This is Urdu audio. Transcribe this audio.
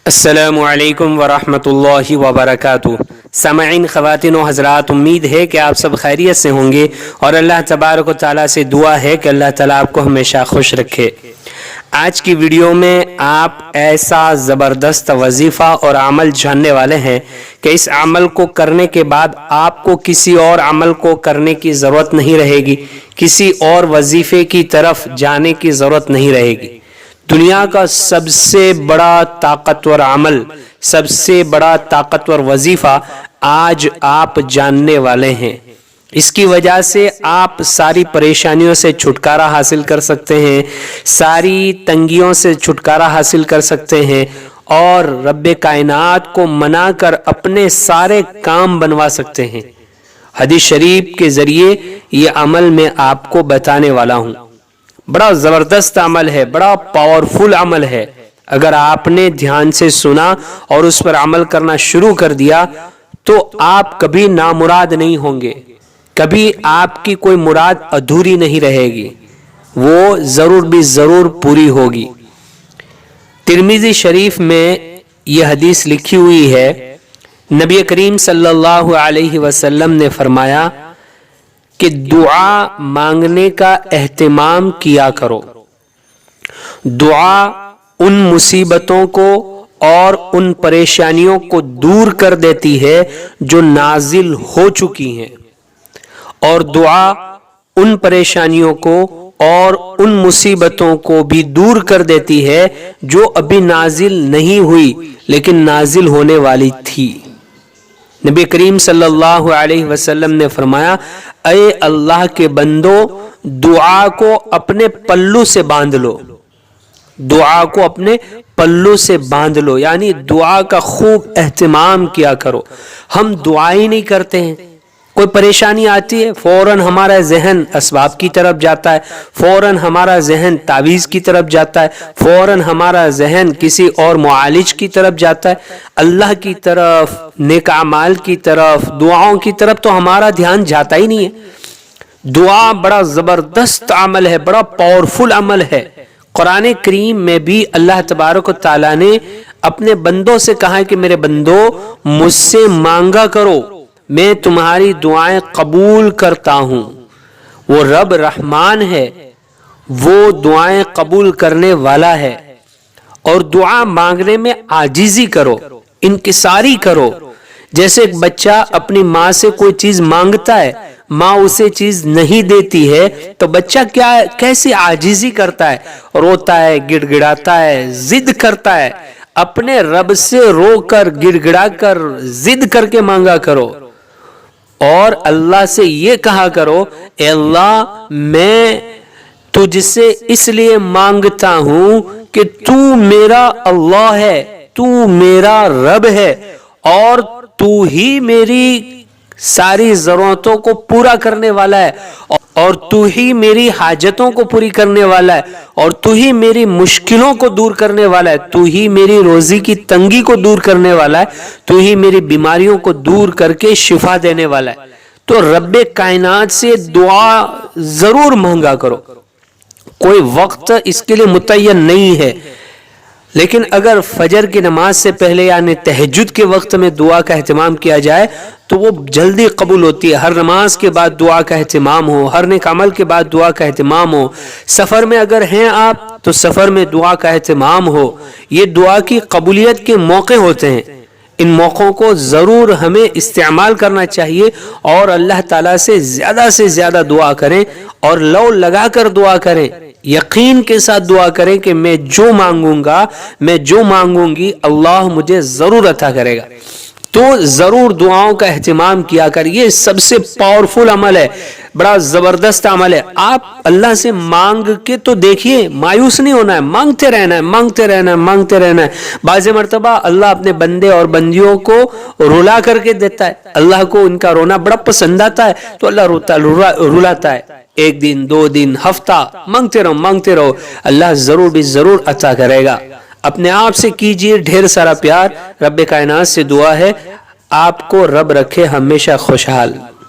السلام علیکم ورحمۃ اللہ وبرکاتہ۔ سامعین، خواتین و حضرات، امید ہے کہ آپ سب خیریت سے ہوں گے اور اللہ تبارک و تعالیٰ سے دعا ہے کہ اللہ تعالیٰ آپ کو ہمیشہ خوش رکھے۔ آج کی ویڈیو میں آپ ایسا زبردست وظیفہ اور عمل جاننے والے ہیں کہ اس عمل کو کرنے کے بعد آپ کو کسی اور عمل کو کرنے کی ضرورت نہیں رہے گی، کسی اور وظیفے کی طرف جانے کی ضرورت نہیں رہے گی۔ دنیا کا سب سے بڑا طاقتور عمل، سب سے بڑا طاقتور وظیفہ آج آپ جاننے والے ہیں۔ اس کی وجہ سے آپ ساری پریشانیوں سے چھٹکارا حاصل کر سکتے ہیں، ساری تنگیوں سے چھٹکارا حاصل کر سکتے ہیں اور رب کائنات کو منا کر اپنے سارے کام بنوا سکتے ہیں۔ حدیث شریف کے ذریعے یہ عمل میں آپ کو بتانے والا ہوں۔ بڑا زبردست عمل ہے، بڑا پاورفل عمل ہے۔ اگر آپ نے دھیان سے سنا اور اس پر عمل کرنا شروع کر دیا تو آپ کبھی نامراد نہیں ہوں گے، کبھی آپ کی کوئی مراد ادھوری نہیں رہے گی، وہ ضرور بھی ضرور پوری ہوگی۔ ترمذی شریف میں یہ حدیث لکھی ہوئی ہے، نبی کریم صلی اللہ علیہ وسلم نے فرمایا کہ دعا مانگنے کا اہتمام کیا کرو۔ دعا ان مصیبتوں کو اور ان پریشانیوں کو دور کر دیتی ہے جو نازل ہو چکی ہیں، اور دعا ان پریشانیوں کو اور ان مصیبتوں کو بھی دور کر دیتی ہے جو ابھی نازل نہیں ہوئی لیکن نازل ہونے والی تھی۔ نبی کریم صلی اللہ علیہ وسلم نے فرمایا، اے اللہ کے بندو، دعا کو اپنے پلو سے باندھ لو، دعا کو اپنے پلو سے باندھ لو، یعنی دعا کا خوب اہتمام کیا کرو۔ ہم دعا ہی نہیں کرتے ہیں، کوئی پریشانی آتی ہے فوراً ہمارا ذہن اسباب کی طرف جاتا ہے، فوراً ہمارا ذہن تعویذ کی طرف جاتا ہے، فوراً ہمارا ذہن کسی اور معالج کی طرف جاتا ہے۔ اللہ کی طرف، نیک اعمال کی طرف، دعاؤں کی طرف تو ہمارا دھیان جاتا ہی نہیں ہے۔ دعا بڑا زبردست عمل ہے، بڑا پاورفل عمل ہے۔ قرآن کریم میں بھی اللہ تبارک و تعالیٰ نے اپنے بندوں سے کہا ہے کہ میرے بندو، مجھ سے مانگا کرو، میں تمہاری دعائیں قبول کرتا ہوں۔ وہ رب رحمان ہے، وہ دعائیں قبول کرنے والا ہے۔ اور دعا مانگنے میں عاجزی کرو، انکساری کرو۔ جیسے ایک بچہ اپنی ماں سے کوئی چیز مانگتا ہے، ماں اسے چیز نہیں دیتی ہے تو بچہ کیسی عاجزی کرتا ہے، روتا ہے، گڑ گڑاتا ہے، ضد کرتا ہے۔ اپنے رب سے رو کر، گڑ گڑا کر، ضد کر کے مانگا کرو، اور اللہ سے یہ کہا کرو، اے اللہ، میں تجھ سے اس لیے مانگتا ہوں کہ تو میرا اللہ ہے، تو میرا رب ہے، اور تو ہی میری ساری ضرورتوں کو پورا کرنے والا ہے، اور تو ہی میری حاجتوں کو پوری کرنے والا ہے، اور تو ہی میری مشکلوں کو دور کرنے والا ہے، تو ہی میری روزی کی تنگی کو دور کرنے والا ہے، تو ہی میری بیماریوں کو دور کر کے شفا دینے والا ہے۔ تو رب کائنات سے دعا ضرور مانگا کرو۔ کوئی وقت اس کے لیے متعین نہیں ہے، لیکن اگر فجر کی نماز سے پہلے یعنی تہجد کے وقت میں دعا کا اہتمام کیا جائے تو وہ جلدی قبول ہوتی ہے۔ ہر نماز کے بعد دعا کا اہتمام ہو، ہر نیک عمل کے بعد دعا کا اہتمام ہو، سفر میں اگر ہیں آپ تو سفر میں دعا کا اہتمام ہو۔ یہ دعا کی قبولیت کے موقع ہوتے ہیں، ان موقعوں کو ضرور ہمیں استعمال کرنا چاہیے اور اللہ تعالیٰ سے زیادہ دعا کریں اور لو لگا کر دعا کریں، یقین کے ساتھ دعا کریں کہ میں جو مانگوں گا، میں جو مانگوں گی، اللہ مجھے ضرور عطا کرے گا۔ تو ضرور دعاؤں کا اہتمام کیا کر، یہ سب سے پاورفل عمل ہے، بڑا زبردست عمل ہے۔ آپ اللہ سے مانگ کے تو دیکھیے، مایوس نہیں ہونا ہے، مانگتے رہنا ہے، مانگتے رہنا ہے، مانگتے رہنا ہے۔ بعض مرتبہ اللہ اپنے بندے اور بندیوں کو رلا کر کے دیتا ہے، اللہ کو ان کا رونا بڑا پسند آتا ہے تو اللہ رلاتا ہے۔ ایک دن، 2 دن، ہفتہ، مانگتے رہو، اللہ ضرور بھی ضرور عطا کرے گا۔ اپنے آپ سے کیجئے ڈھیر سارا پیار۔ رب کائنات سے دعا ہے آپ کو رب رکھے ہمیشہ خوشحال۔